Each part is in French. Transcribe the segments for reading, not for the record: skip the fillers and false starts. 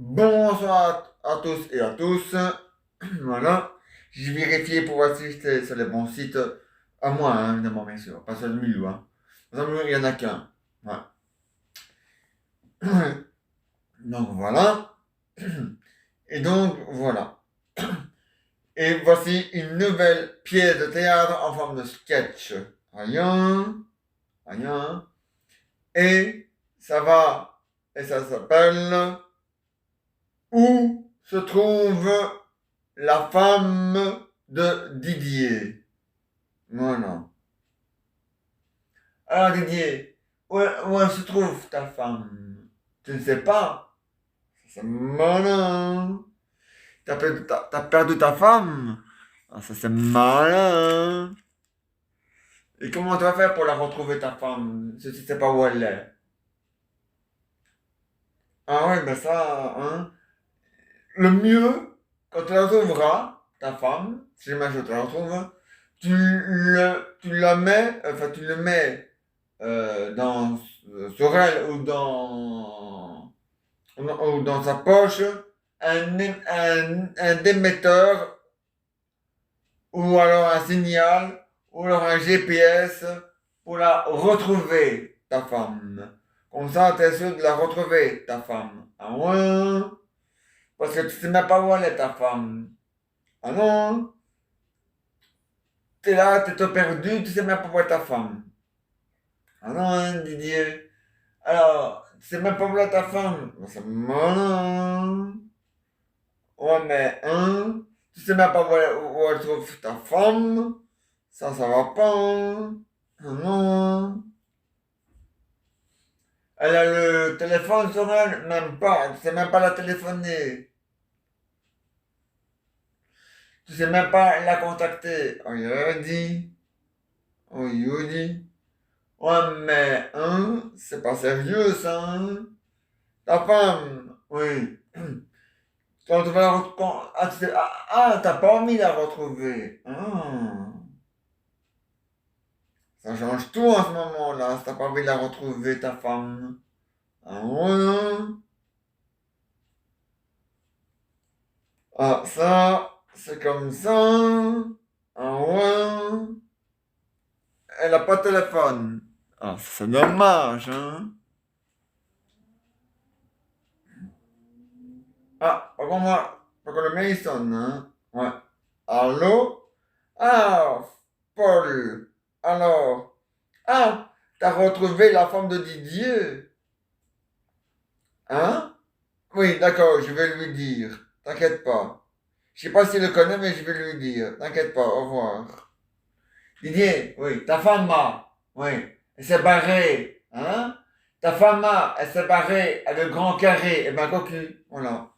Bonsoir à tous et à tous. Voilà. J'ai vérifié pour voir si c'était sur les bons sites. À moi, hein, évidemment, bien sûr. Pas sur le Milou. Hein. Dans le Milou, il n'y en a qu'un. Voilà. Donc voilà. Et donc voilà. Et voici une nouvelle pièce de théâtre en forme de sketch. Rien. Rien. Et ça va. Et ça s'appelle Où se trouve la femme de Didier? Voilà. Alors Didier, où elle se trouve ta femme? Tu ne sais pas? C'est malin. T'as perdu ta femme? Ah, ça c'est malin. Et comment tu vas faire pour la retrouver ta femme si tu sais pas où elle est? Ah ouais, ben ça, hein. Le mieux, quand tu la retrouveras, ta femme, si jamais je te la retrouve, tu la mets, enfin tu le mets dans sur elle ou dans sa poche un démetteur ou alors un signal ou alors un GPS pour la retrouver, ta femme. Comme ça, tu es sûr de la retrouver, ta femme. Ah ouais? Parce que tu sais même pas où elle est, ta femme. Ah non? T'es là, t'es tout perdu, tu sais même pas où est ta femme. Ah non, hein, Didier. Alors, tu sais même pas où est ta femme. Ben, c'est malin. Ouais, mais, hein, tu sais même pas où elle trouve ta femme. Ça va pas, hein. Ah non. Elle a le téléphone sur elle, même pas. Tu sais même pas la téléphoner. Tu sais même pas la contacter. Oh, il a dit. Oh, il a dit. Ouais, mais, hein, c'est pas sérieux, ça, hein. Ta femme, oui. Quand tu vas la retrouver. T'as pas envie de la retrouver. Ah, ça change tout en ce moment-là. Si t'as pas envie de la retrouver, ta femme. Ah ouais. Ah, ça, c'est comme ça. Ah ouais. Elle a pas de téléphone. Ah, c'est dommage, hein. Ah, par contre, le mien, il sonne, hein. Ouais. Allô? Ah, Paul. Alors. Ah, t'as retrouvé la femme de Didier? Hein? Oui, d'accord, je vais lui dire. T'inquiète pas. Je sais pas s'il le connaît, mais je vais lui dire. T'inquiète pas, au revoir. Didier, oui, ta femme a. Oui, elle s'est barrée. Hein? Ta femme a, elle s'est barrée à le grand carré. Eh ben, cocu, voilà.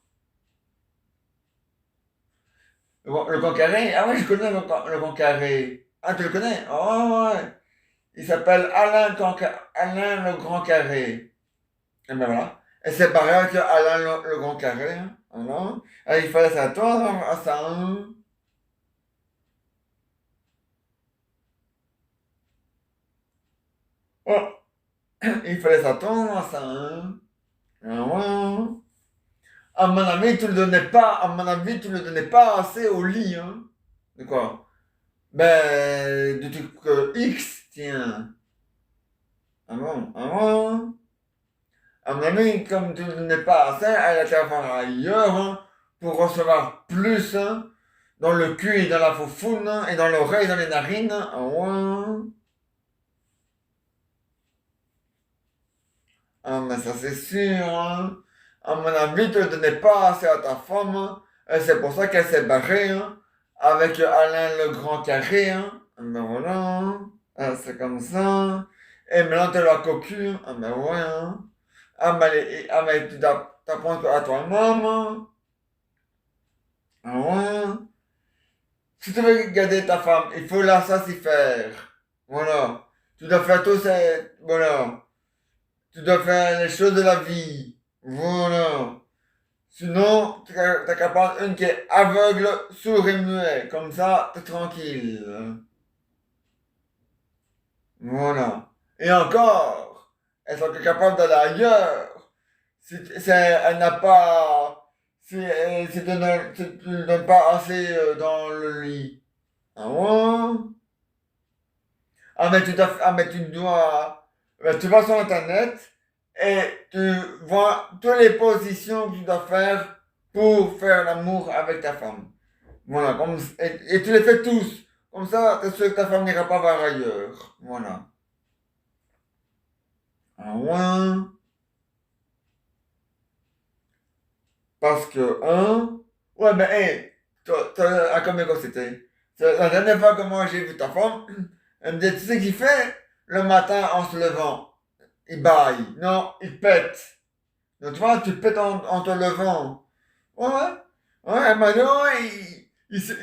Le grand carré? Ah oui, je connais le grand carré. Ah, tu le connais? Oh, ouais. Il s'appelle Alain le grand carré. Et ben voilà. Et c'est pareil avec Alain le grand carré. Hein. Voilà. Et il fallait s'attendre à ça. Hein. Oh, il fallait s'attendre à ça. Hein. Ah ouais. À mon avis, tu le donnais pas. À mon avis, tu le donnais pas assez au lit. Hein. De quoi? Ben, du truc X, tiens. Ah bon? Ah bon? À mon avis, comme tu ne le donnais pas assez, elle a été voir ailleurs hein, pour recevoir plus. Hein. Dans le cul et dans la foufoune, hein, et dans l'oreille, dans les narines. Ah ouais. Ah, mais ça c'est sûr, hein. À mon avis, tu ne donnais pas assez à ta femme, hein. Et c'est pour ça qu'elle s'est barrée, hein. Avec Alain le grand carré, hein. Ah, ben voilà, hein. Ah, c'est comme ça. Et maintenant, tu la cocu, hein. Ah, ben ouais, hein. Ah, mais tu t'apprends à toi-même, hein. Ah ouais. Si tu veux garder ta femme, il faut la satisfaire. Voilà. Tu dois faire tout ça. Voilà. Tu dois faire les choses de la vie. Voilà. Sinon, t'as qu'à prendre une qui est aveugle, sourd et muet. Comme ça, t'es tranquille. Voilà. Et encore, elles sont capables d'aller ailleurs. Elle n'a pas tu ne donnes pas assez dans le lit. Ah ouais? Mais tu dois, tu vas sur Internet et tu vois toutes les positions que tu dois faire pour faire l'amour avec ta femme. Voilà, et tu les fais tous. Comme ça, t'es sûr que ta femme n'ira pas voir ailleurs. Voilà. Ah ouais? Parce que, hein? Ouais, mais, hey, à combien que c'était? La dernière fois que moi j'ai vu ta femme, elle me dit, tu sais ce qu'il fait le matin en se levant? Il baille. Non, il pète. Donc, tu vois, tu pètes en te levant. Ouais, ouais. Ouais, maintenant,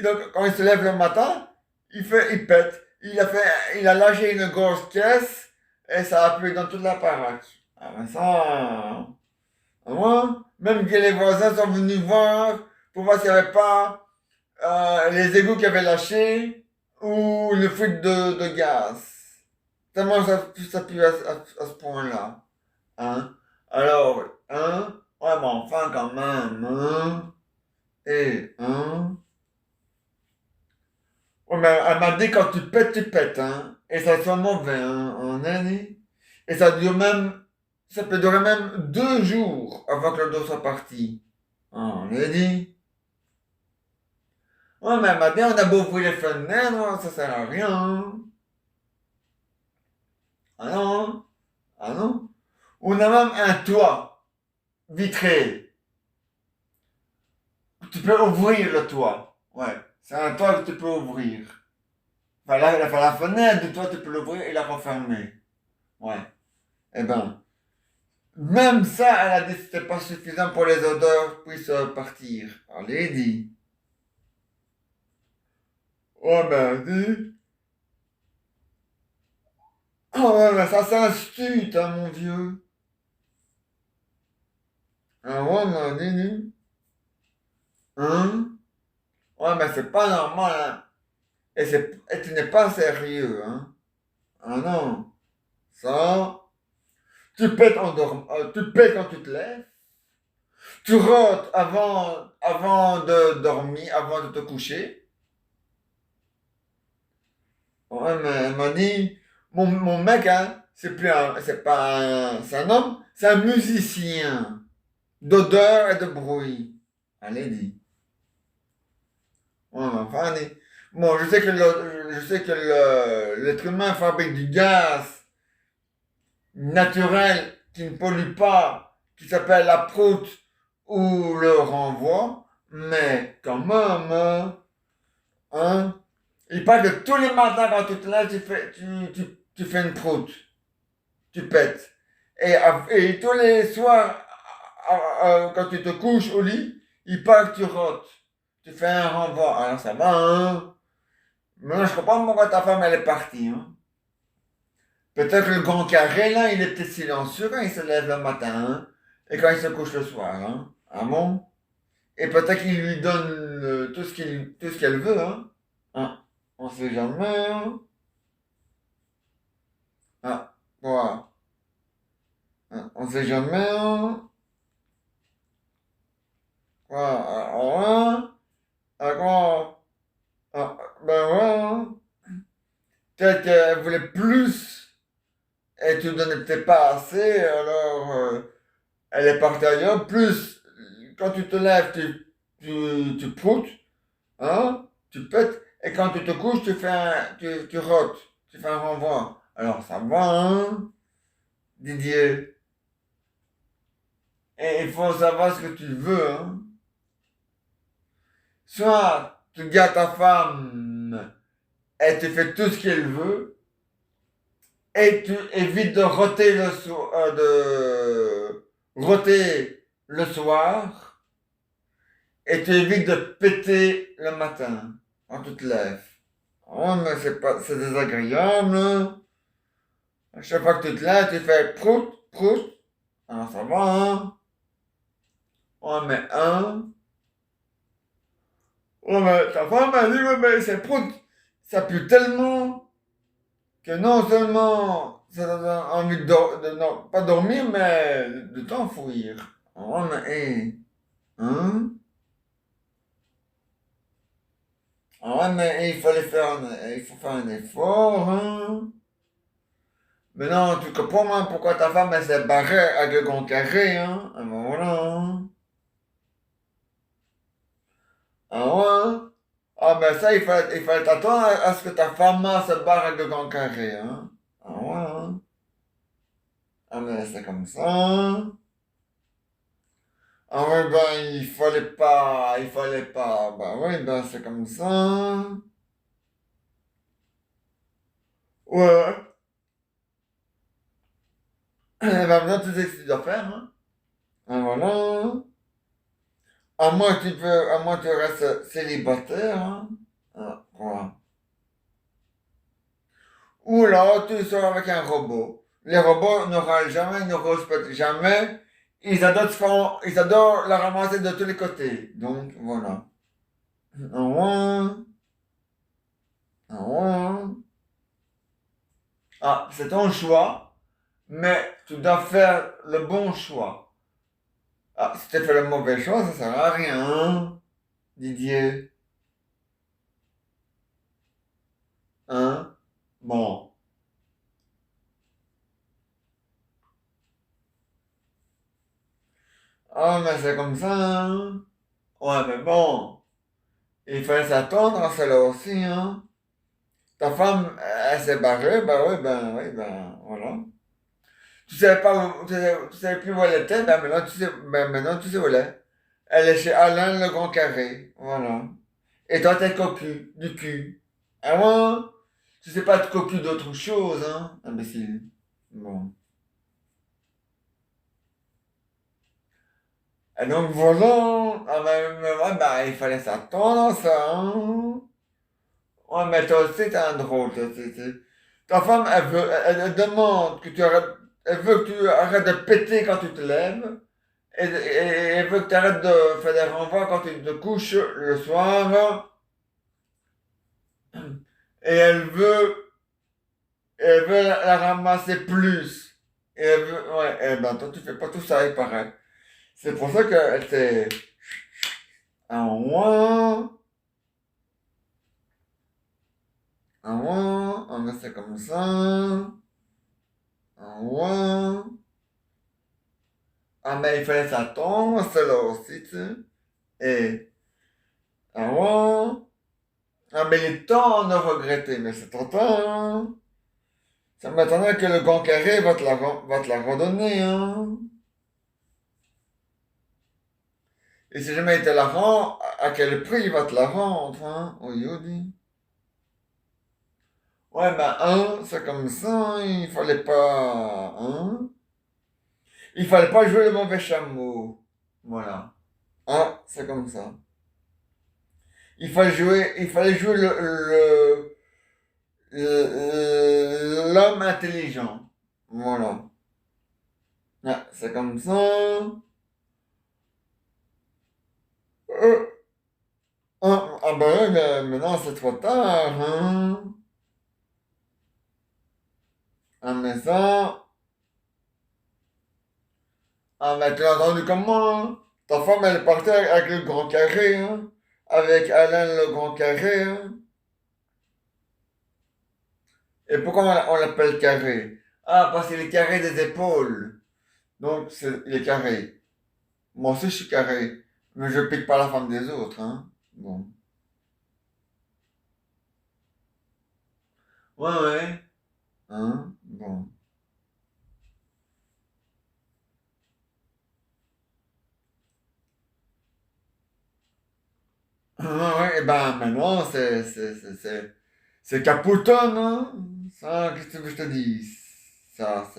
donc, quand il se lève le matin, il pète. Il a lâché une grosse caisse et ça a plu dans toute la baraque. Ah ben ça, moi, même que les voisins sont venus voir pour voir s'il n'y avait pas les égouts qui avaient lâché ou le fuite de gaz. Tellement ça pue à ce point-là. Hein? Alors, hein? Ouais, mais enfin, quand même, hein? Hein? Ouais, mais elle m'a dit quand tu pètes, hein? Et ça sent mauvais, hein? En année. Et ça peut durer même 2 jours avant que le dos soit parti. Ah, on l'a dit. Ouais, mais elle m'a dit, on a beau ouvrir les fenêtres, ça sert à rien, hein. Ah non? Ah non? On a même un toit vitré. Tu peux ouvrir le toit. Ouais. C'est un toit que tu peux ouvrir. Enfin, la fenêtre du toit, tu peux l'ouvrir et la refermer. Ouais. Eh ben, même ça, elle a dit que c'était pas suffisant pour les odeurs puissent partir. Allez, dit. Ouais, ben, dit. Oh, ouais, mais ça s'instute, hein, mon vieux. Ah ouais, mais dit. Hein? Ouais, mais c'est pas normal, hein. Et tu n'es pas sérieux, hein. Ah non. Ça, tu pètes quand tu te lèves. Tu rotes avant de dormir, avant de te coucher. Ouais, mais elle m'a dit, mon mec, hein, c'est pas c'est un homme, c'est un musicien d'odeur et de bruit. Allez, dit. Ouais, mais enfin, dit. Bon, je sais que l'être humain fabrique du gaz naturel qui ne pollue pas, qui s'appelle la proute ou le renvoi, mais quand même, hein, il parle que tous les matins quand tu te lèves, tu fais une proute, tu pètes. Et tous les soirs, quand tu te couches au lit, il parle que tu rotes, tu fais un renvoi. Alors ça va, hein. Maintenant, je comprends pourquoi ta femme, elle est partie, hein. Peut-être le grand carré, là, il était silencieux quand il se lève le matin, hein, et quand il se couche le soir, hein. Ah bon? Et peut-être qu'il lui donne tout ce qu'elle veut, hein. Hein. On sait jamais, hein. Ah, quoi? Hein. On sait jamais, hein. Quoi? Hein? Ah, quoi? Ah, ben ouais, hein. Peut-être qu'elle voulait plus, et tu ne donnais peut-être pas assez, alors elle est partie ailleurs. Plus, quand tu te lèves, tu proutes, hein, tu pètes, et quand tu te couches, tu rotes, tu fais un renvoi. Alors ça va, hein, Didier. Et il faut savoir ce que tu veux, hein. Soit tu gardes ta femme et tu fais tout ce qu'elle veut, et tu évites de roter le soir, et tu évites de péter le matin quand tu te lèves. Oh, mais c'est désagréable, hein. À chaque fois que tu te lèves, tu fais prout, prout. Alors ça va, hein. Ouais, mais ouais, mais ta femme m'a dit, ouais, mais c'est prout. Ça pue tellement que non seulement ça donne envie non, pas dormir, mais de t'enfouir. Ouais, mais, hein? Ah ouais, mais il faut faire un effort, hein. Mais non, tu comprends, moi, pourquoi ta femme, elle s'est barrée avec le grand carré, hein. Ah ben voilà, hein. Ah ouais. Ah ben ça, il fallait t'attendre à ce que ta femme se barre avec le grand carré, hein. Ah ouais, hein. Ah mais c'est comme ça, hein. Ah ouais, ben il fallait pas. Ben oui, ben c'est comme ça, hein. Ouais. Eh ben maintenant, tu sais ce que tu dois faire, hein. Ah voilà, hein. À moins que tu restes célibataire, hein. Ah, quoi. Ou là, tu sors avec un robot. Les robots ne râlent jamais, ne respectent jamais. Ils adorent la ramasser de tous les côtés. Donc, voilà. Ah ouais, ah ouais. Ah, c'est ton choix, mais tu dois faire le bon choix. Ah, si tu fais le mauvais choix, ça sert à rien, hein, Didier. Hein? Bon. Ah, mais c'est comme ça, hein. Ouais, mais bon. Il fallait s'attendre à cela aussi, hein. Ta femme, elle s'est barrée, oui, ben, voilà. Tu savais pas tu savais plus où elle était, ben maintenant tu sais où elle est. Elle est chez Alain le Grand Carré, voilà. Et toi t'es cocu, du cul. Ah ouais? Tu sais pas de cocu d'autre chose, hein, imbécile. Bon. Et donc voilà, ouais, bah, il fallait s'attendre à ça, hein. Ouais, mais toi aussi, t'es un drôle, ta femme, elle demande que tu arrêtes, elle veut que tu arrêtes de péter quand tu te lèves, et elle veut que tu arrêtes de faire des renvois quand tu te couches le soir, et elle veut la ramasser plus. Et elle veut, ouais, eh ben, toi, tu fais pas tout ça, il paraît. C'est pour ça qu'elle s'est, un ouin, un ouin, on met ça comme ça, un ouin. Ah, mais il fallait s'attendre à cela aussi, tu sais. Et, ah ouais. Ah, mais il est temps de regretter, mais c'est trop tard, hein. Ça m'étonnerait que le conquéré va te la redonner, hein. Et si jamais il te la rend, à quel prix il va te la rendre, hein? Oui, oui. Ouais, ben, hein, c'est comme ça, hein, il fallait pas, hein. Il fallait pas jouer le mauvais chameau. Voilà. Hein, c'est comme ça. Il fallait jouer l'homme intelligent. Voilà. Ah, c'est comme ça. Ah ben oui, mais maintenant c'est trop tard, hein. Ah mais ça. Ah mais tu as entendu comment? Hein. Ta femme elle est partie avec le grand carré, hein. Avec Alain le grand carré, hein. Et pourquoi on l'appelle carré? Ah parce qu'il est carré des épaules. Donc il est carré. Moi aussi je suis carré. Mais je pique pas la femme des autres, hein. Bon. Ouais, ouais. Hein? Bon. Ah ouais, et ben maintenant, c'est Capouton, hein? Ça, qu'est-ce que tu veux que je te dise? Ça,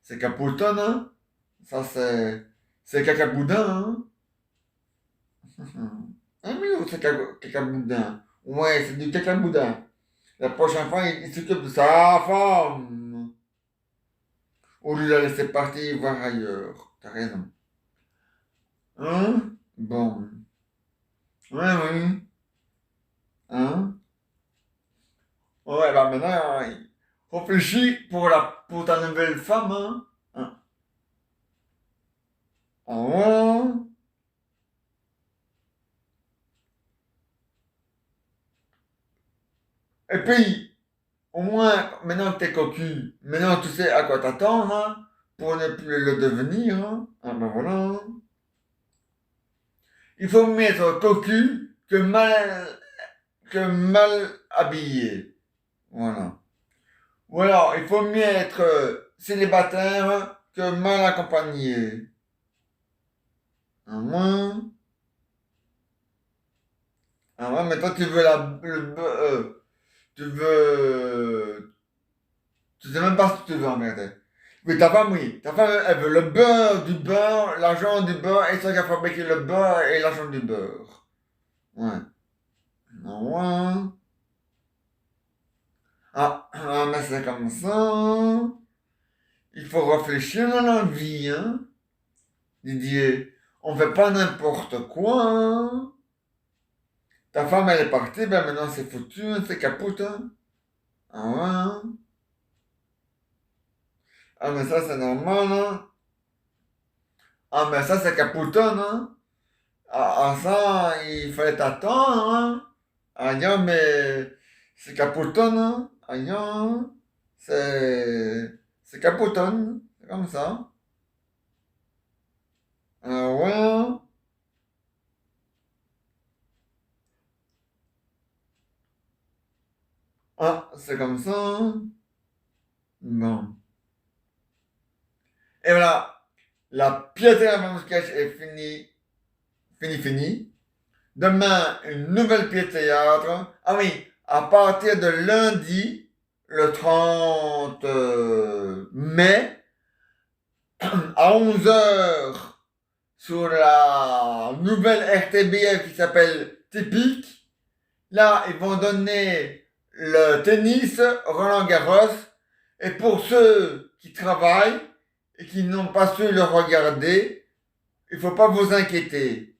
c'est Capouton, hein? Ça, c'est Cacaboudin, hein? Ah oui, ou c'est Cacaboudin? Ouais, c'est du Cacaboudin. La prochaine fois, il s'occupe de sa femme. Au lieu de la laisser partir voir ailleurs. T'as raison. Hein? Bon. Ouais, oui. Hein? Ouais, bah maintenant, réfléchis pour ta nouvelle femme, hein? Hein. Ah ouais? Et puis, au moins, maintenant que t'es cocu, maintenant tu sais à quoi t'attendre, hein, pour ne plus le devenir, hein. Ah ben voilà. Il faut mieux être cocu que mal habillé. Voilà. Ou alors, il faut mieux être célibataire que mal accompagné. Ah, moi, mais toi, tu veux tu veux, tu sais même pas ce que tu veux en vérité. Oui. Ta femme, elle veut le beurre, du beurre, l'argent du beurre, et ça qui a fabriqué le beurre et l'argent du beurre. Ouais. Ah, ouais. Mais c'est comme ça. Il faut réfléchir à la vie, hein. Didier, on fait pas n'importe quoi, hein. Ta femme, elle est partie, ben maintenant c'est foutu, hein, c'est capote, hein. Ah ouais, hein. Ah, mais ça, c'est normal, hein. Ah, mais ça, c'est capotonne, hein. Ça, il fallait t'attendre, hein. Ah, non, mais c'est capotonne, hein. Ah, non, c'est capotonne, c'est comme ça. Ah ouais, hein. C'est comme ça, hein. Bon. Et voilà, la pièce de la sketch est finie, finie. Demain, une nouvelle pièce de théâtre. Ah oui, à partir de lundi, le 30 mai, à 11 heures, sur la nouvelle RTBF qui s'appelle Typique. Là, ils vont donner le tennis Roland Garros. Et pour ceux qui travaillent et qui n'ont pas su le regarder, il ne faut pas vous inquiéter.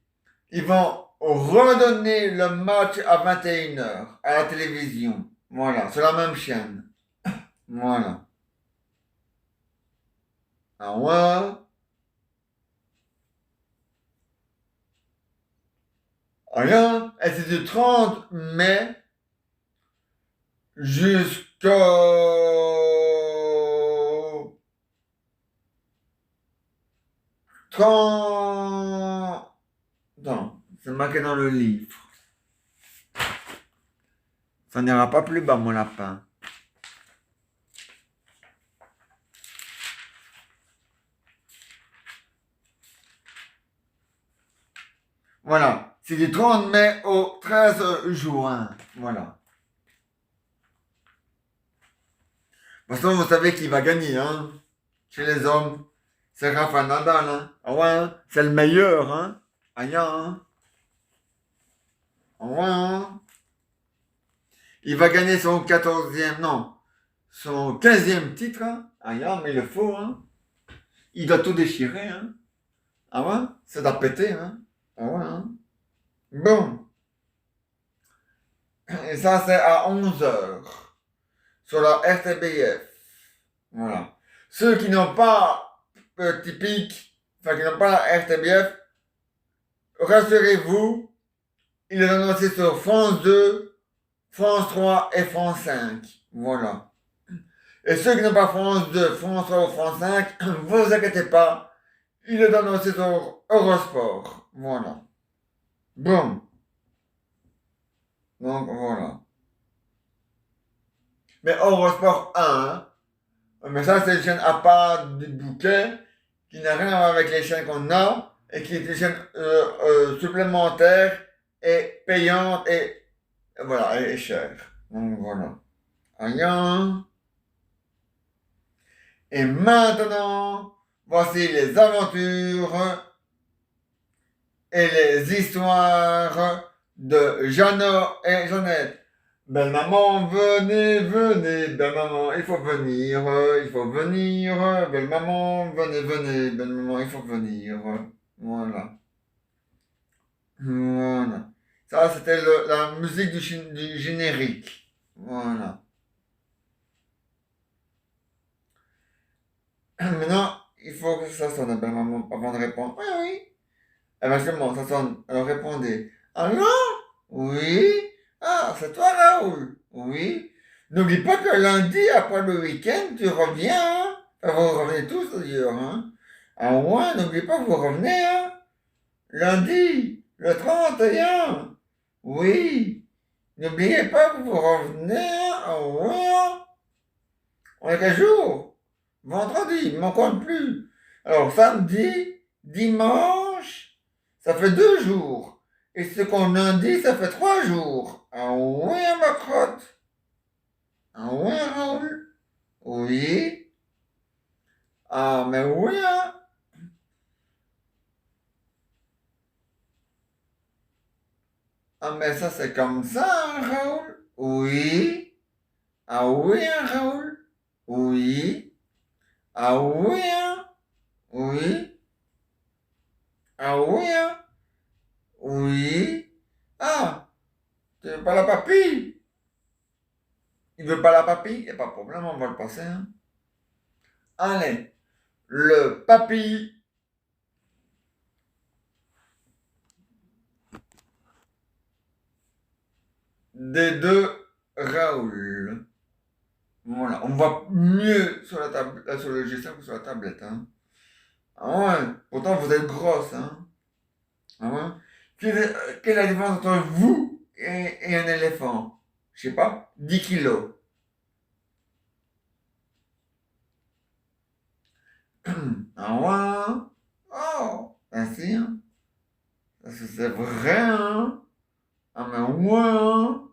Ils vont redonner le match à 21 heures à la télévision. Voilà, c'est la même chaîne. Voilà. Ah ouais. Rien. Et c'est du 30 mai jusqu'au 30. Non, c'est marqué dans le livre. Ça n'ira pas plus bas, mon lapin. Voilà. C'est du 30 mai au 13 juin. Voilà. De toute façon, vous savez qui va gagner, hein? Chez les hommes. C'est Rafa Nadal, hein? Ah ouais, hein? C'est le meilleur, hein? Aïe, hein? Ah ouais, hein? Il va gagner son 14e, non, son 15e titre, hein? Aïe, hein, mais il le faut, hein? Il doit tout déchirer, hein? Ah ouais? Ça doit péter, hein? Ah ouais, hein? Bon. Et ça, c'est à 11 heures sur la RTBF. Voilà. Ceux qui n'ont pas typique, enfin qui n'ont pas la RTBF, rassurez-vous, ils le donnent aussi sur France 2, France 3 et France 5. Voilà. Et ceux qui n'ont pas France 2, France 3 ou France 5, vous inquiétez pas, ils le donnent aussi sur Eurosport. Voilà. Bon. Donc voilà. Mais Eurosport 1, hein. Mais ça c'est une chaîne à part du bouquet, qui n'a rien à voir avec les chaînes qu'on a, et qui est une chaîne supplémentaire et payante et voilà, et chère. Donc voilà. Rien. Et maintenant, voici les aventures et les histoires de Jeannot et Jeannette. Belle maman, venez, belle maman, il faut venir, belle maman, venez, belle maman, il faut venir. Voilà. Voilà. Ça, c'était la musique du générique. Voilà. Maintenant, il faut que ça sonne, belle maman, avant de répondre. Oui, oui. Eh bien, justement, ça sonne. Alors répondez. Allô? Oui? Ah, c'est toi, Raoul? Oui. N'oublie pas que lundi, après le week-end, tu reviens, hein? Enfin, vous revenez tous, d'ailleurs, hein? Ah ouais, n'oublie pas que vous revenez, hein? Lundi, le 31. Oui. N'oubliez pas que vous revenez, hein? Ah ouais. On est quel jour? Vendredi, il m'en compte plus. Alors, samedi, dimanche, ça fait 2 jours. Et ce qu'on lundi, ça fait 3 jours. Ah oui, ma crotte. Ah oui, Raoul? Oui. Ah, mais oui, hein? Ah, mais ça, c'est comme ça, hein, Raoul? Oui. Ah oui, hein, Raoul? Oui. Ah oui, hein? Oui. Ah oui, hein? Oui. Ah, tu veux pas la papille? Il veut pas la papille? Y a pas de problème, on va le passer, hein? Allez, le papy des deux Raoul. Voilà, on voit mieux sur la table, sur le G5 que sur la tablette, hein. Ah ouais, pourtant vous êtes grosse, hein. Ah ouais. Quelle est la différence entre vous et un éléphant? Je sais pas, 10 kilos. Ah ouais. Oh, merci, hein. Parce que c'est vrai, hein. Ah mais ouais, hein.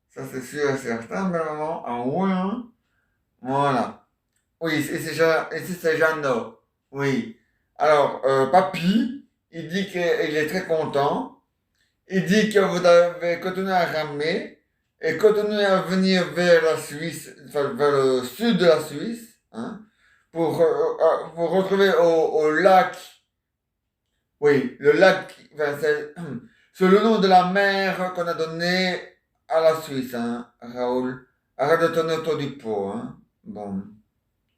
Ça c'est sûr et certain, belle maman. Ah ouais, hein. Voilà. Oui, et c'est Jeannot. Oui. Alors, papy, il dit qu'il est très content. Il dit que vous devez continuer à ramer et continuer à venir vers la Suisse, enfin, vers le sud de la Suisse, hein, pour vous retrouver au lac. Oui, le lac, enfin, c'est le nom de la mer qu'on a donné à la Suisse, hein, Raoul. Arrête de tourner autour du pot, hein. Bon,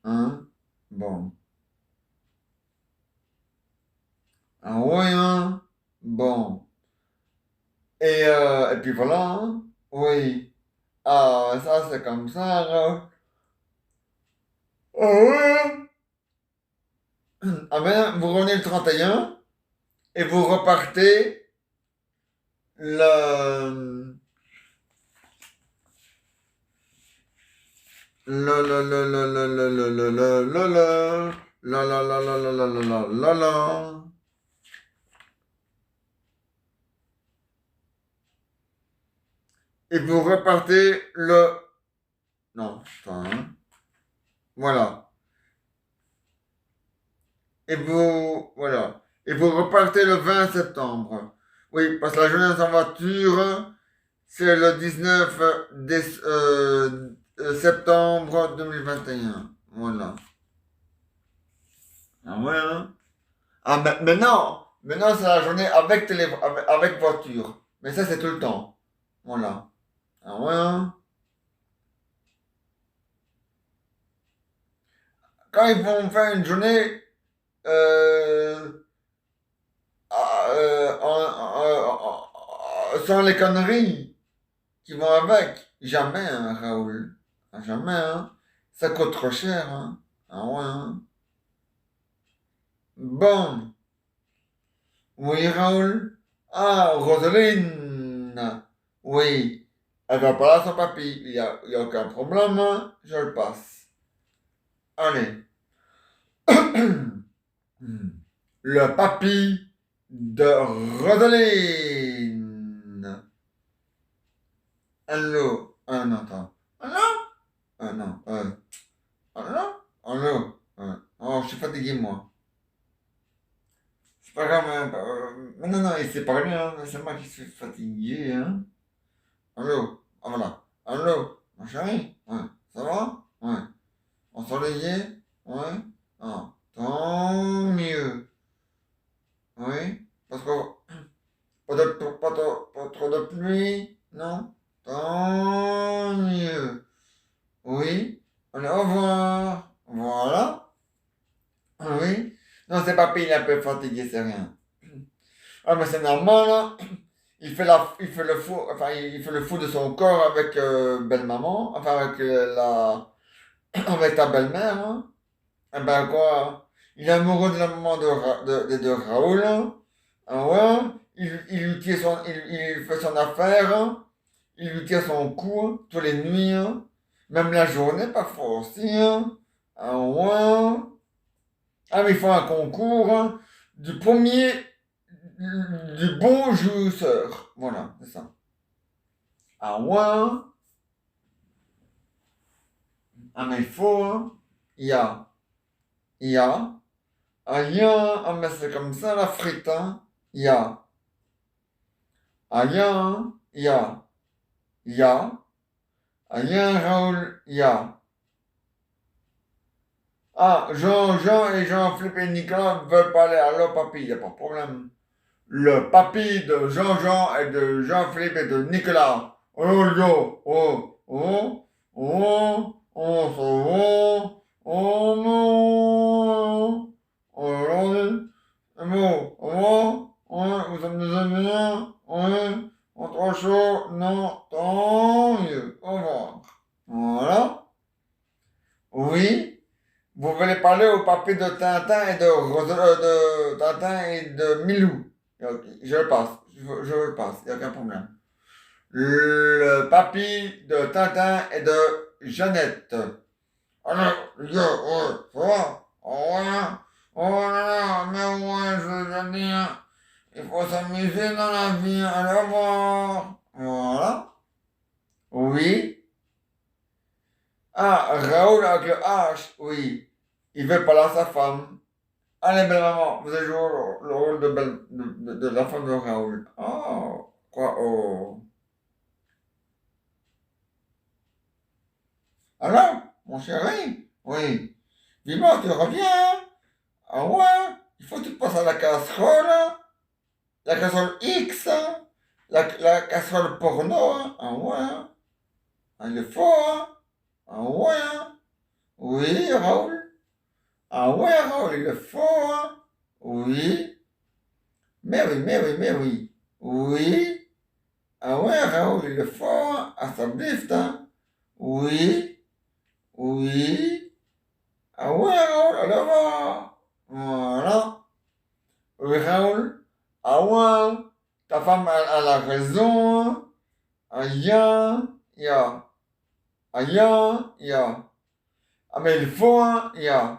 hein. Bon. Ah ouais, hein? Bon. Et puis voilà, hein? Oui. Ah, ça c'est comme ça, Raoul. Ah ouais? Ah ben, vous revenez le 31 et vous repartez le... La la la la la la la la la la. Et vous repartez le... Non, attends, hein. Voilà. Et vous... Voilà. Et vous repartez le 20 septembre. Oui, parce que la journée sans voiture, c'est le 19 septembre 2021. Voilà. Ah ouais, hein? Ah, mais non! Maintenant, c'est la journée avec voiture. Mais ça, c'est tout le temps. Voilà. Ah ouais, hein? Quand ils vont faire une journée euh, sans les conneries qui vont avec, jamais, hein, Raoul. Ah, jamais, hein? Ça coûte trop cher, hein? Ah ouais, hein? Bon. Oui, Raoul? Ah, Roseline. Oui. Elle va pas là, son papy. Il y a aucun problème, hein? Je le passe. Allez. Le papy de Roseline. Allô? Ah non, attends. Allô? Ah non. Allô? Allô? Oh, je suis fatigué, moi. C'est pas grave, hein. Mais non, non, il s'est parlé, hein. C'est moi qui suis fatigué, hein. Allô? Ah voilà. Allô? Ma chérie? Ouais. Ça va? Ouais. Ensoleillé? Ouais. Ah. Tant mieux. Oui. Parce que pas trop de pluie? Non? Tant mieux. Oui. Allez, au revoir. Voilà. Ah oui. Non, c'est pas il est un peu fatigué, c'est rien. Ah, mais c'est normal, hein. il fait le fou, enfin, il fait le fou de son corps avec belle-maman, enfin, avec avec ta belle-mère, hein. Eh ben quoi, il est amoureux de la maman de Raoul, hein. Ah ouais, il lui tient il fait son affaire, hein. Il lui tient son cou, hein, toutes les nuits, hein. Même la journée parfois aussi, hein. Ah ouais. Ah mais ils font un concours, hein, du premier, du bon jouisseur. Voilà, c'est ça. Ah ouais. Ah mais il faut, hein. Il y a, il y a. Ah, il y a, ah mais c'est comme ça la frite, hein. Il y a. Ah, il y a, hein. Il y a. Il y a. Ah, il y a, Raoul. Il y a. Ah, Jean et Jean-Philippe et Nicolas veulent parler à leur papy, il n'y a pas de problème. Le papy de Jean-Jean et de Jean-Philippe et de Nicolas. Oh, yo, oh, oh, oh, oh, ça va, oh, non, oh, bon, vous êtes des amis, ouais, trop chaud, non, tant mieux, au revoir. Voilà, oui. Vous voulez parler au papy de Tintin et de Tintin et de Milou. Ok, je le passe. Je le passe. Il n'y a aucun problème. Le papy de Tintin et de Jeannette. Alors, ouais, ça va? Oh, ouais. Oh là là, mais ouais, je veux dire, il faut s'amuser dans la vie. Allez, au revoir. Voilà. Oui. Ah, Raoul avec le H, oui. Il veut parler à sa femme. Allez, belle maman, vous avez joué le rôle de la femme de Raoul. Oh, quoi, oh. Alors, mon chéri? Oui. Dis-moi, tu reviens? Ah ouais? Il faut que tu passes à la casserole, hein. La casserole X, hein. La casserole porno, hein. Ah ouais? Hein. Ah, il est fort, hein. Ah ouais? Hein. Oui, Raoul. Ah ouais, Raoul, il est fort, hein. Oui. Mais oui, mais oui, mais oui. Oui. Ah ouais, Raoul, il est fort, hein, à sa bifte, hein. Oui, oui. Ah ouais, Raoul, allez voir. Voilà. Oui, Raoul. Ah ouais, ta femme, elle a raison, hein. Ah, ya. Ah, ya. Ah, mais il faut, hein, ya.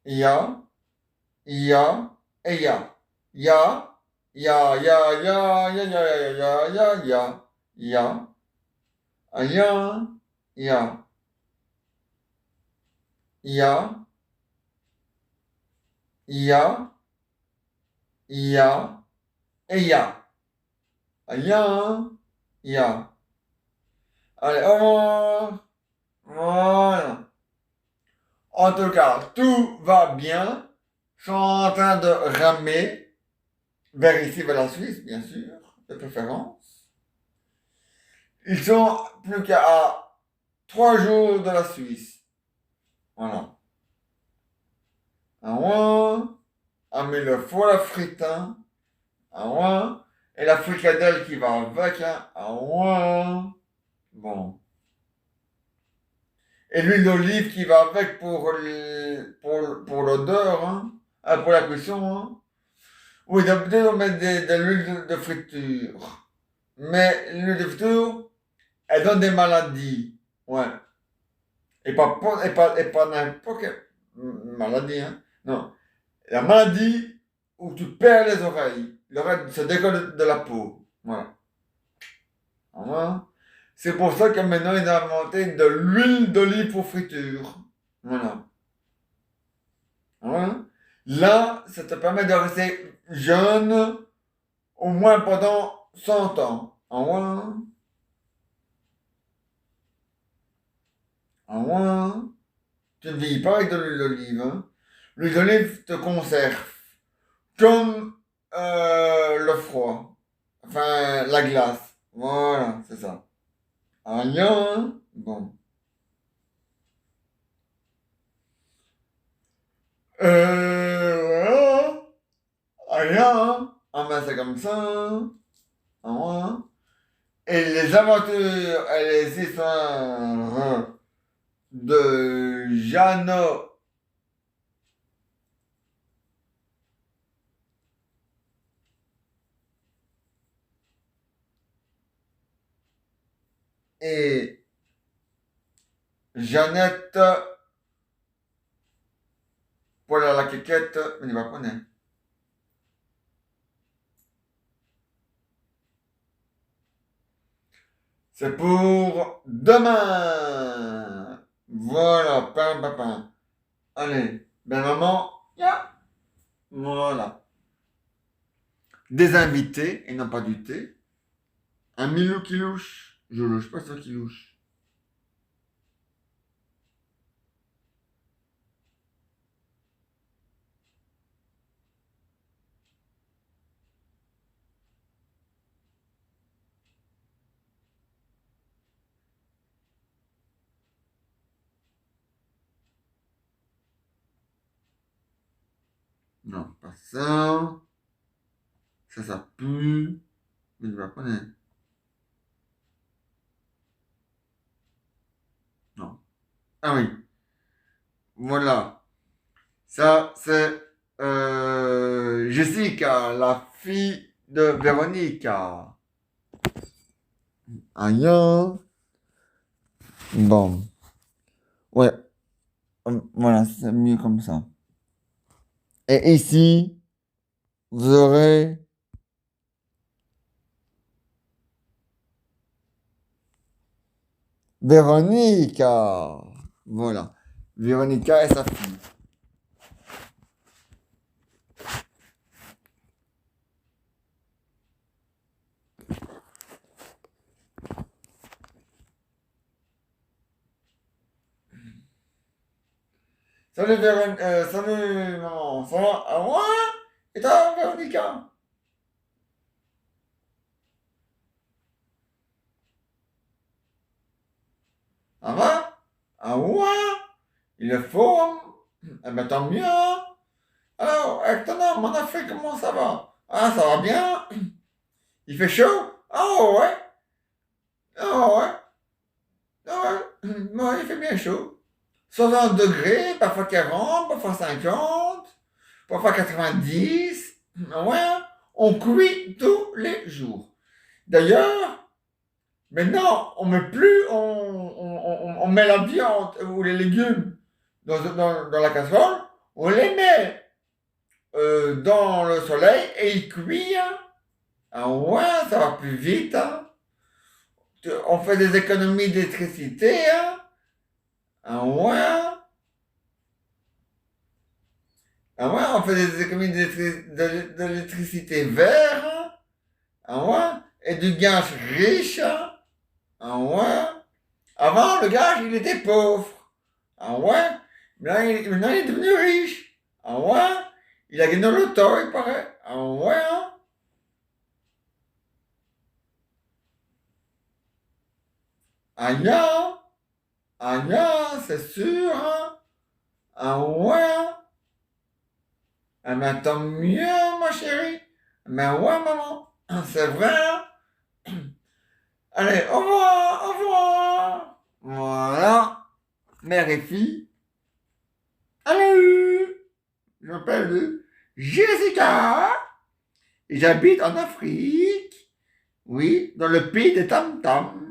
Ya, ya, et ya. Ya, ya. Ya. Ah, ya. Ya, ya, ya, et ya. Ya, ya. Allez, au revoir. Voilà. En tout cas, tout va bien. Ils sont en train de ramer vers ici, vers la Suisse, bien sûr, de préférence. Ils sont plus qu'à 3 jours de la Suisse. Voilà. Ah ouais. Ah mais le foie la frite, hein. Ah ouais. Et la fricadelle qui va avec, hein. Ah ouais. Bon. Et l'huile d'olive qui va avec pour l'odeur, hein. Ah, pour la cuisson, hein. Oui, d'habitude, on met de l'huile de friture. Mais l'huile de friture, elle donne des maladies. Ouais. Et pas n'importe quelle maladie, hein. Non. La maladie où tu perds les oreilles. L'oreille se décolle de la peau. Voilà. Voilà. C'est pour ça que maintenant, ils ont inventé de l'huile d'olive pour friture. Voilà. Voilà. Là, ça te permet de rester jeune au moins pendant 100 ans. Voilà. Voilà. Tu ne vis pas avec de l'huile d'olive, hein. L'huile d'olive te conserve. Comme le froid. Enfin, la glace. Voilà, c'est ça. Rien. Bon. Voilà. Rien. Ah ben c'est comme ça. Ah ouais. Et les aventures et les histoires de Jeannot et Jeannette pour la quéquette, mais il va connaître. C'est pour demain. Voilà, pam, pam, pam. Allez, ben maman, ya. Voilà. Des invités, et non pas du thé. Un Milou qui louche. Je louche pas ça qui louche. Non, pas ça. Ça pue. Mais il va connaître. Non. Ah oui. Voilà. Ça, c'est Jessica, la fille de Véronica. Aïe. Bon. Ouais. Voilà, c'est mieux comme ça. Et ici, vous aurez Véronica. Voilà. Véronica et sa fille. Salut salut maman. Ça va? Ah ouais? Et toi, Véronica? Ça va? Ah ouais? Il est fort? Eh ben tant mieux. Alors, avec ton homme en Afrique, comment ça va? Ah, ça va bien? Il fait chaud? Ah ouais? Ah ouais? Ah ouais? Ouais, il fait bien chaud. 60 degrés, parfois 40, parfois 50, parfois 90. Ouais, on cuit tous les jours. D'ailleurs, maintenant, on met plus, on met la viande ou les légumes dans la casserole, on les met dans le soleil et ils cuisent. Hein. Ah ouais, ça va plus vite. Hein. On fait des économies d'électricité. Hein. Ah ouais. Ah ouais, on fait des économies d'électricité vert. Hein. Ah ouais. Et du gaz riche. Hein. Ah ouais. Avant, le gaz, il était pauvre. Ah ouais. Maintenant, il est devenu riche. Ah ouais. Il a gagné le loto, il paraît. Ah ouais. Hein. Ah yeah. Ah yeah, c'est sûr. Hein. Ah ouais. Ah ben tant mieux, ma chérie. Mais ouais, maman. C'est vrai. Hein. Allez, au revoir, au revoir. Voilà. Mère et fille. Allô. Je m'appelle Jessica. Et j'habite en Afrique. Oui, dans le pays des tam-tams.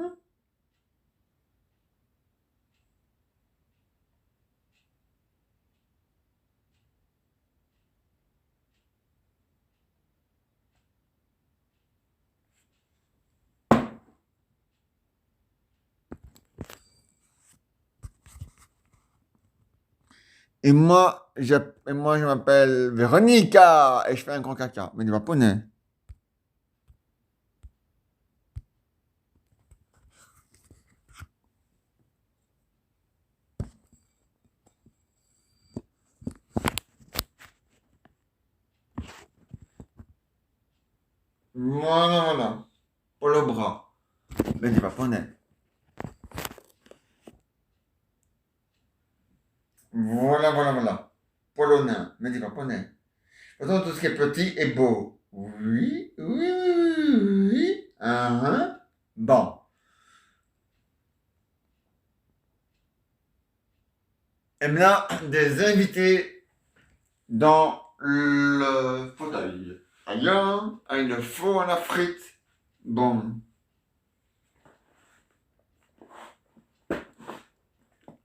Et moi, je m'appelle Véronica et je fais un grand caca. Mais il va poney. Voilà, voilà. Pour le bras. Mais il va poney. Voilà, voilà, voilà. Polonais. Mais il va poney. De toute façon, tout ce qui est petit est beau. Oui, oui, oui, oui, oui. maintenant, des invités dans le fauteuil. Ailleurs, il le faut à la frite. Bon.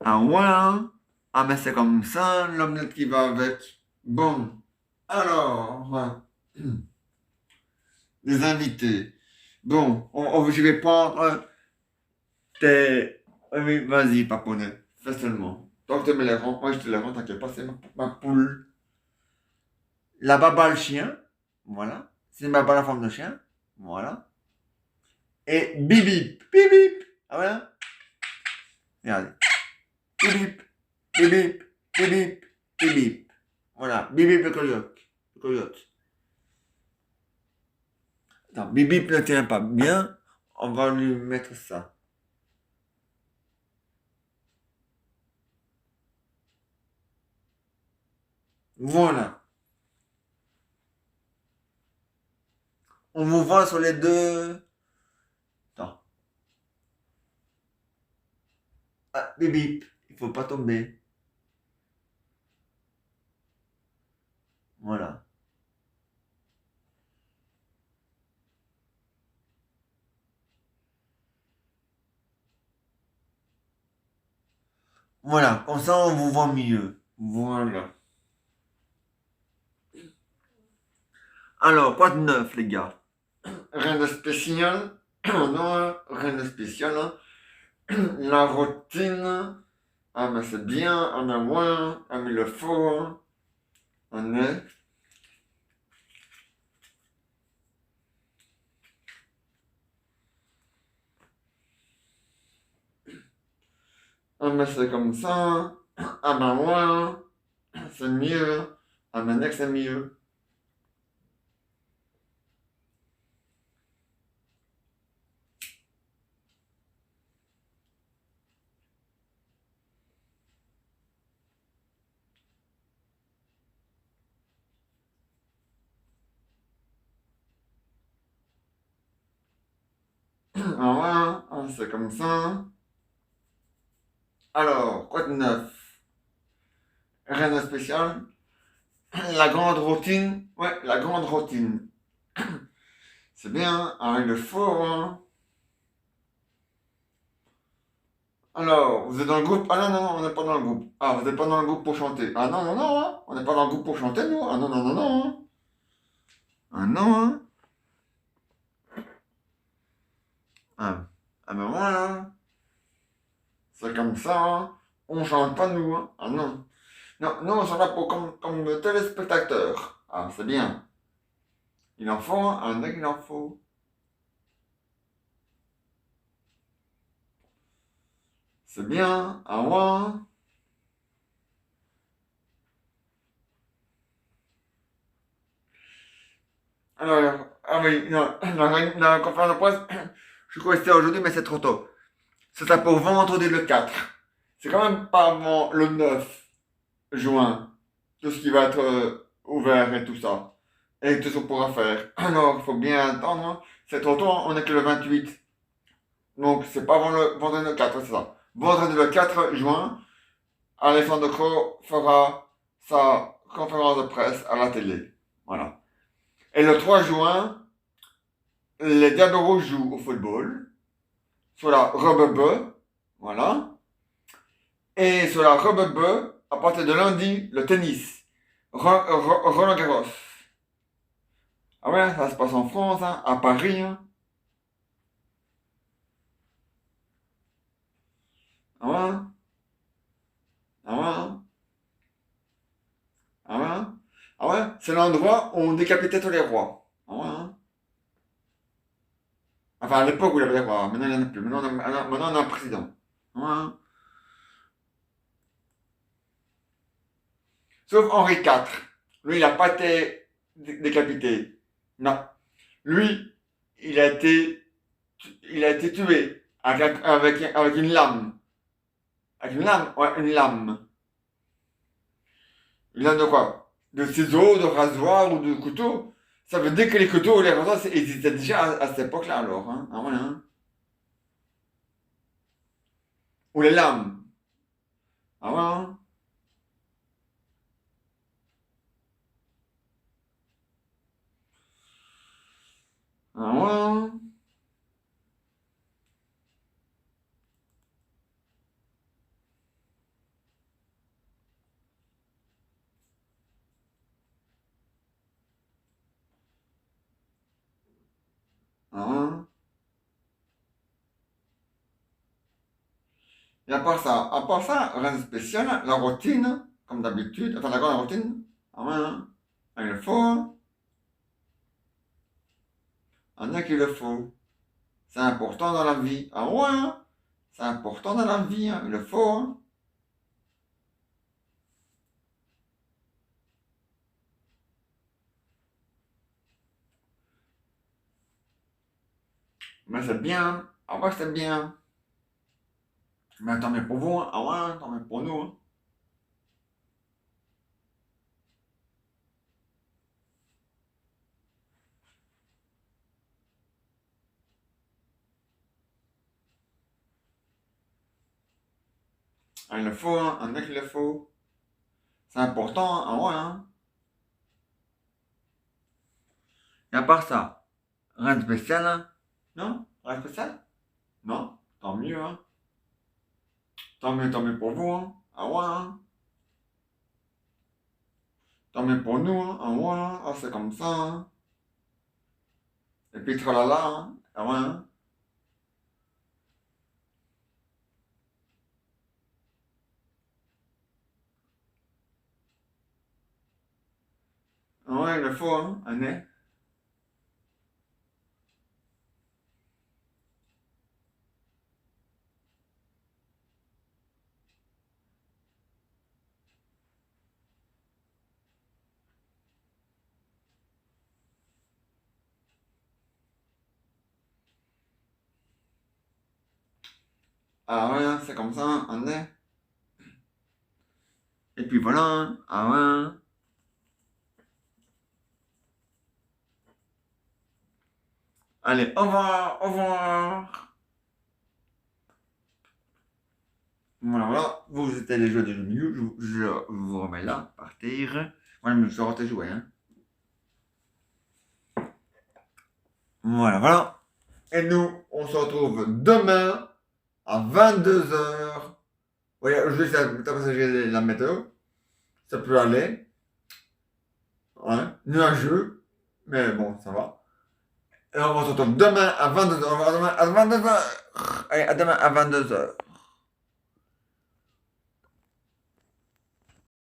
Ah voilà. Ah mais c'est comme ça, l'omelette qui va avec. Bon. Alors, les invités. Bon, je vais prendre tes... Oui, vas-y, paponnet. Fais seulement. Toi, tu me les rends. Moi, je te les rends, t'inquiète pas, c'est ma poule. La baba, le chien. Voilà. C'est ma baba, la forme de chien. Voilà. Et bip bip bip. Ah voilà. Regardez. Bip bip, bip bip, bip bip, bip bip. Voilà. Bip bip le coyote. Le coyote. Attends, bip bip ne tient pas bien. On va lui mettre ça. Voilà. On vous voit sur les deux. Attends. Ah, bip bip. Il faut pas tomber. Voilà. Voilà. Comme ça, on vous voit mieux. Voilà. Alors, quoi de neuf, les gars? Rien de spécial. Non, rien de spécial. Hein. La routine. Ah, mais c'est bien. On a moins. Ah, mais il le faut. Hein. On est. Ah, mais c'est comme ça. Ah, ben ouais. C'est mieux. Ah, mais c'est mieux. Ah, ouais. Ah, c'est comme ça. Alors, quoi de neuf? Rien de spécial. La grande routine. Ouais, la grande routine. C'est bien, hein, il le faut. Hein. Alors, vous êtes dans le groupe? Ah non, non, non, on n'est pas dans le groupe. Ah, vous n'êtes pas dans le groupe pour chanter. Ah non, non, non, hein. On n'est pas dans le groupe pour chanter, nous. Ah non, non, non, non. Hein. Ah non, hein. Ah, ah ben voilà. C'est comme ça. Hein. On chante pas, nous. Hein. Ah non. Non, nous, on sont là pour comme téléspectateurs. Ah, c'est bien. Il en faut, hein. Un mec, il en faut. C'est bien. Ah ouais. Alors, ah oui, non, la conférence de presse, je crois que c'était aujourd'hui, mais c'est trop tôt. C'est ça pour vendredi le 4. C'est quand même pas avant le 9 juin, tout ce qui va être ouvert et tout ça. Et tout ce qu'on pourra faire. Alors, il faut bien attendre. Hein. C'est trop tôt, hein, on est que le 28. Donc, c'est pas avant le vendredi le 4, c'est ça. Vendredi le 4 juin, Alessandro Cro fera sa conférence de presse à la télé. Voilà. Et le 3 juin, les Diables Rouges jouent au football. Sur la Rebebe, voilà. Et sur la Rebebe, à partir de lundi, le tennis. Roland Garros. Ah ouais, ça se passe en France, hein, à Paris. Hein. Ah ouais, ah ouais, ah ouais, ah ouais. C'est l'endroit où on décapitait tous les rois. Ah ouais, hein. Enfin, à l'époque où il y avait les rois, maintenant il n'y en a plus. Maintenant, on a un président. Ah ouais, hein. Sauf Henri IV. Lui, il n'a pas été décapité. Non. Lui, il a été, il a été tué avec une lame. Avec une lame? Ouais, une lame. Une lame de quoi? De ciseaux, de rasoir ou de couteau? Ça veut dire que les couteaux ou les rasoirs existaient déjà à cette époque-là alors. Hein? Ah ouais, hein? Ou les lames. Ah ouais, hein? À part ça, rien de spécial, la routine, comme d'habitude, enfin la grande routine, ah ouais, hein, il le faut, il y en a qui le faut. C'est important dans la vie. Ah ouais, hein, c'est important dans la vie, hein, il le faut. Hein. Mais c'est bien, ah ouais, c'est bien. Mais tant mieux pour vous, hein. Ah ouais, hein, tant mieux pour nous. Hein. Ah, il le faut, hein, un mec il le faut. C'est important, hein, ah ouais. Hein. Et à part ça, rien de spécial, hein. Non? Rien de spécial? Non? Tant mieux, hein. Tant mieux pour vous, hein. Ah ouais, hein. Tant mieux pour nous, hein. Ah ouais, hein. Ah, c'est comme ça, hein. Et puis tralala, hein. Ah ouais, hein. Ah ouais, il le faut, hein. Un nez. Ah ouais, hein, c'est comme ça, hein, un nez. Et puis voilà, hein. Ah ouais, hein. Allez, au revoir, au revoir. Voilà, voilà. Vous étiez les jeux de milieu. Je vous remets là, par terre. Voilà, mais je vais rentrer jouer, hein. Voilà, voilà. Et nous, on se retrouve demain à 22h. Oui, je vais essayer la météo. Ça peut aller. Ouais. Nuageux. Mais bon, ça va. Et on se retrouve demain à 22h. Allez, à demain à 22h.